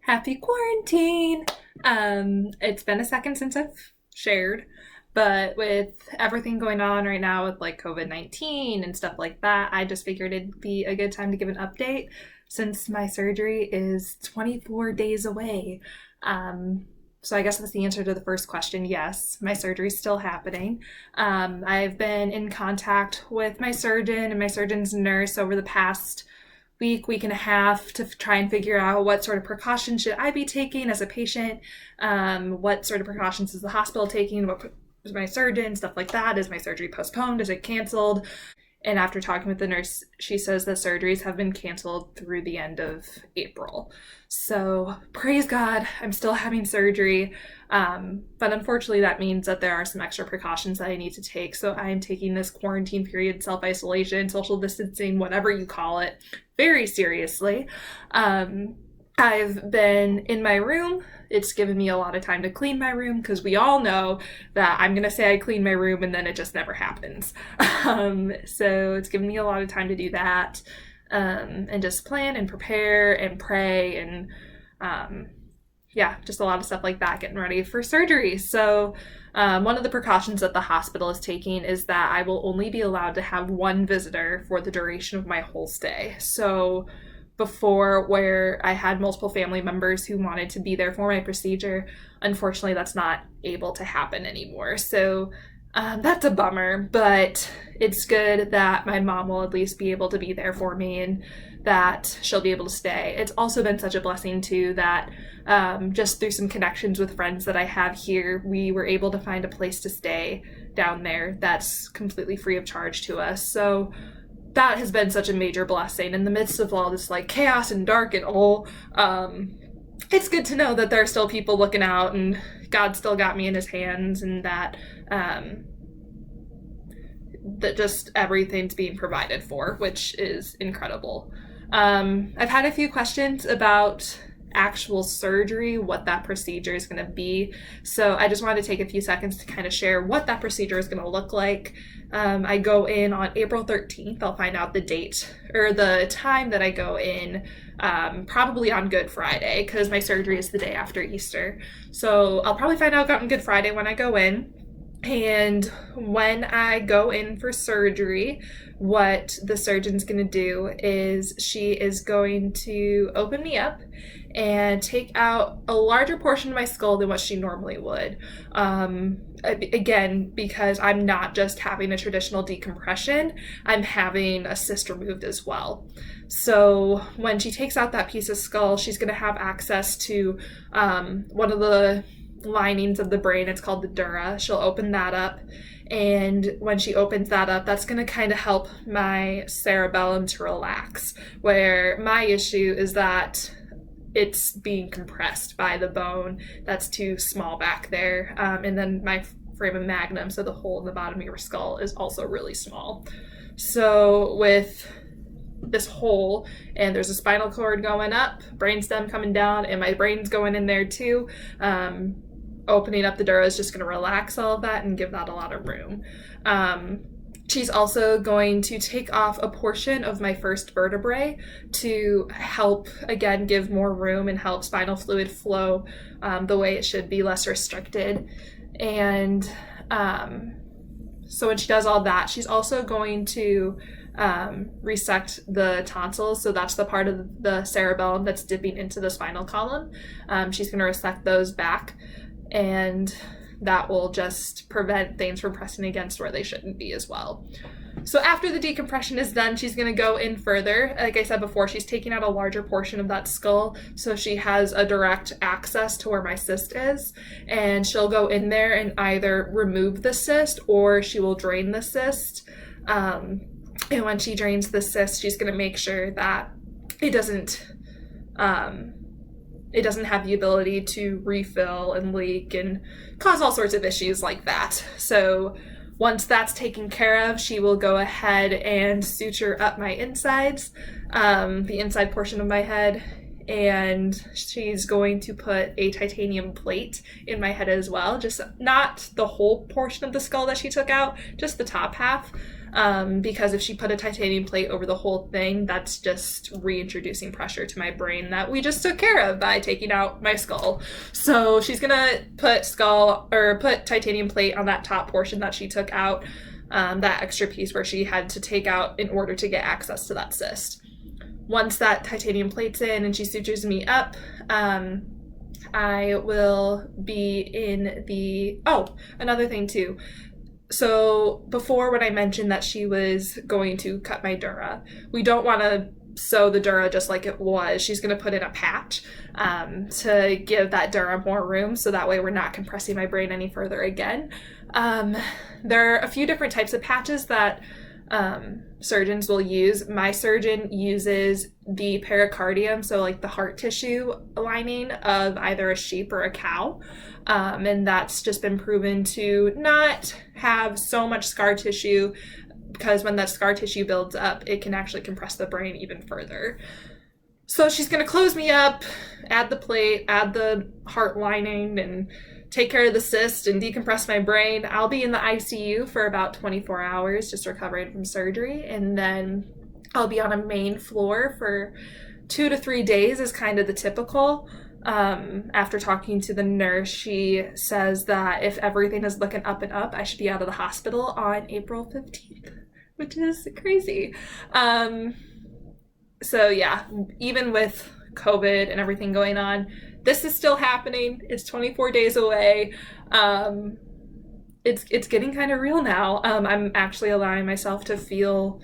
Happy quarantine! It's been a second since I've shared, but with everything going on right now with like COVID-19 and stuff like that, I just figured it'd be a good time to give an update since my surgery is 24 days away. So I guess that's the answer to the first question. Yes, my surgery is still happening. I've been in contact with my surgeon and my surgeon's nurse over the past week and a half to try and figure out what sort of precautions should I be taking as a patient, what sort of precautions is the hospital taking, what is my surgeon, stuff like that. Is my surgery postponed? Is it canceled? And after talking with the nurse, she says the surgeries have been canceled through the end of April. So praise God, I'm still having surgery. But unfortunately, that means that there are some extra precautions that I need to take. So I am taking this quarantine period, self-isolation, social distancing, whatever you call it, very seriously. I've been in my room. It's given me a lot of time to clean my room because we all know that I'm going to say I clean my room and then it just never happens. So it's given me a lot of time to do that and just plan and prepare and pray and just a lot of stuff like that, getting ready for surgery. So one of the precautions that the hospital is taking is that I will only be allowed to have one visitor for the duration of my whole stay. So before, where I had multiple family members who wanted to be there for my procedure, unfortunately that's not able to happen anymore. So that's a bummer, but it's good that my mom will at least be able to be there for me and that she'll be able to stay. It's also been such a blessing too that just through some connections with friends that I have here, we were able to find a place to stay down there that's completely free of charge to us. So that has been such a major blessing in the midst of all this like chaos and dark and all. It's good to know that there are still people looking out and God still got me in his hands, and that that just everything's being provided for, which is incredible. I've had a few questions about actual surgery, what that procedure is going to be. So I just wanted to take a few seconds to kind of share what that procedure is going to look like. I go in on April 13th. I'll find out the date or the time that I go in, probably on Good Friday, because my surgery is the day after Easter. So I'll probably find out on Good Friday when I go in. And when I go in for surgery, what the surgeon's going to do is she is going to open me up and take out a larger portion of my skull than what she normally would. Again, because I'm not just having a traditional decompression, I'm having a cyst removed as well. So when she takes out that piece of skull, she's going to have access to one of the linings of the brain. It's called the dura. She'll open that up, and when she opens that up, that's going to kind of help my cerebellum to relax, where my issue is that it's being compressed by the bone that's too small back there, and then my foramen magnum, so the hole in the bottom of your skull, is also really small. So with this hole, and there's a spinal cord going up, brainstem coming down, and my brain's going in there too. Opening up the dura is just going to relax all of that and give that a lot of room. She's also going to take off a portion of my first vertebrae to help, again, give more room and help spinal fluid flow the way it should be, less restricted. And so when she does all that, she's also going to resect the tonsils. So that's the part of the cerebellum that's dipping into the spinal column. She's going to resect those back, and that will just prevent things from pressing against where they shouldn't be as well. So after the decompression is done, she's going to go in further. Like I said before, she's taking out a larger portion of that skull, so she has a direct access to where my cyst is, and she'll go in there and either remove the cyst or she will drain the cyst. And when she drains the cyst, she's going to make sure that it doesn't have the ability to refill and leak and cause all sorts of issues like that. So once that's taken care of, she will go ahead and suture up my insides, the inside portion of my head, and she's going to put a titanium plate in my head as well, just not the whole portion of the skull that she took out, just the top half. because if she put a titanium plate over the whole thing, that's just reintroducing pressure to my brain that we just took care of by taking out my skull. So she's gonna put titanium plate on that top portion that she took out, that extra piece where she had to take out in order to get access to that cyst. Once that titanium plate's in and she sutures me up, I will be in the... Oh, another thing too. So before, when I mentioned that she was going to cut my dura, we don't want to sew the dura just like it was. She's going to put in a patch to give that dura more room, so that way we're not compressing my brain any further again. There are a few different types of patches that surgeons will use. My surgeon uses the pericardium, so like the heart tissue lining of either a sheep or a cow, and that's just been proven to not have so much scar tissue, because when that scar tissue builds up, it can actually compress the brain even further. So she's going to close me up, add the plate, add the heart lining, and take care of the cyst and decompress my brain. I'll be in the ICU for about 24 hours just recovering from surgery, and then I'll be on a main floor for 2 to 3 days is kind of the typical. After talking to the nurse, she says that if everything is looking up and up, I should be out of the hospital on April 15th, which is crazy. So yeah, even with COVID and everything going on, this is still happening. It's 24 days away. It's getting kind of real now. I'm actually allowing myself to feel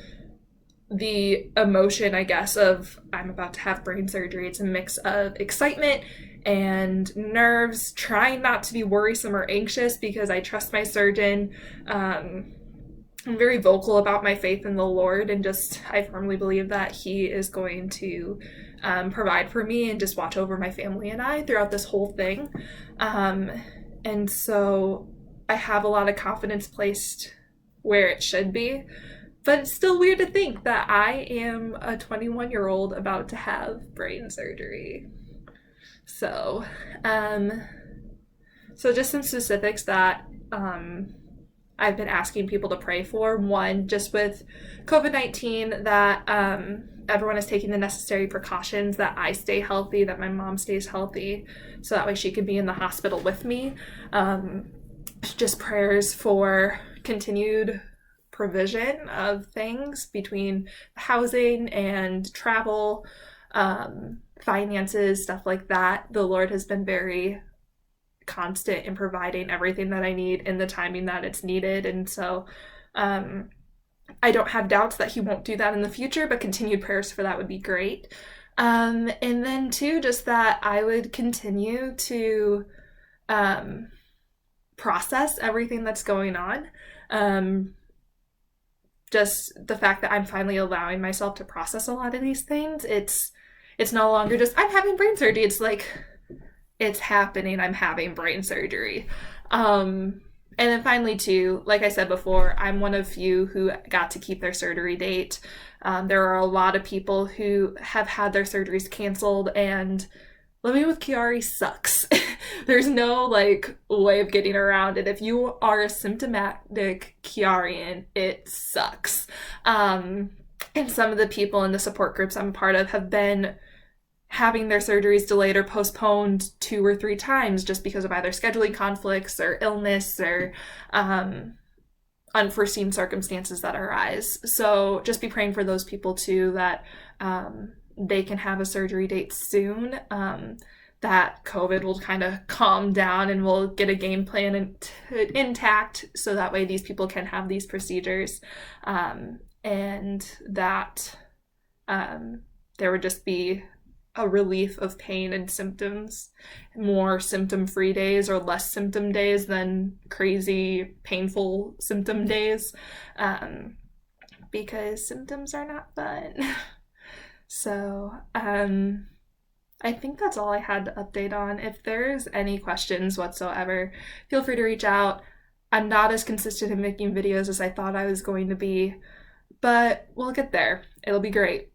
the emotion, I guess, of I'm about to have brain surgery. It's a mix of excitement and nerves, trying not to be worrisome or anxious because I trust my surgeon. I'm very vocal about my faith in the Lord, and just I firmly believe that He is going to provide for me and just watch over my family and I throughout this whole thing. And so I have a lot of confidence placed where it should be. But it's still weird to think that I am a 21-year-old about to have brain surgery. So just some specifics that I've been asking people to pray for. One, just with COVID-19, that everyone is taking the necessary precautions, that I stay healthy, that my mom stays healthy, so that way she can be in the hospital with me. Just prayers for continued provision of things between housing and travel, finances, stuff like that. The Lord has been very constant in providing everything that I need in the timing that it's needed. And so I don't have doubts that He won't do that in the future, but continued prayers for that would be great. And then too, just that I would continue to process everything that's going on. Just the fact that I'm finally allowing myself to process a lot of these things. It's no longer just, I'm having brain surgery. It's like, it's happening. I'm having brain surgery. And then finally too, like I said before, I'm one of few who got to keep their surgery date. There are a lot of people who have had their surgeries canceled, and living with Chiari sucks. There's no way of getting around it. If you are a symptomatic Chiarian, it sucks. And some of the people in the support groups I'm a part of have been having their surgeries delayed or postponed 2 or 3 times just because of either scheduling conflicts or illness or unforeseen circumstances that arise. So just be praying for those people too, that they can have a surgery date soon, that COVID will kind of calm down and we'll get a game plan intact, so that way these people can have these procedures, and that there would just be a relief of pain and symptoms, more symptom-free days or less symptom days than crazy, painful symptom days, because symptoms are not fun. So I think that's all I had to update on. If there's any questions whatsoever, feel free to reach out. I'm not as consistent in making videos as I thought I was going to be, but we'll get there. It'll be great.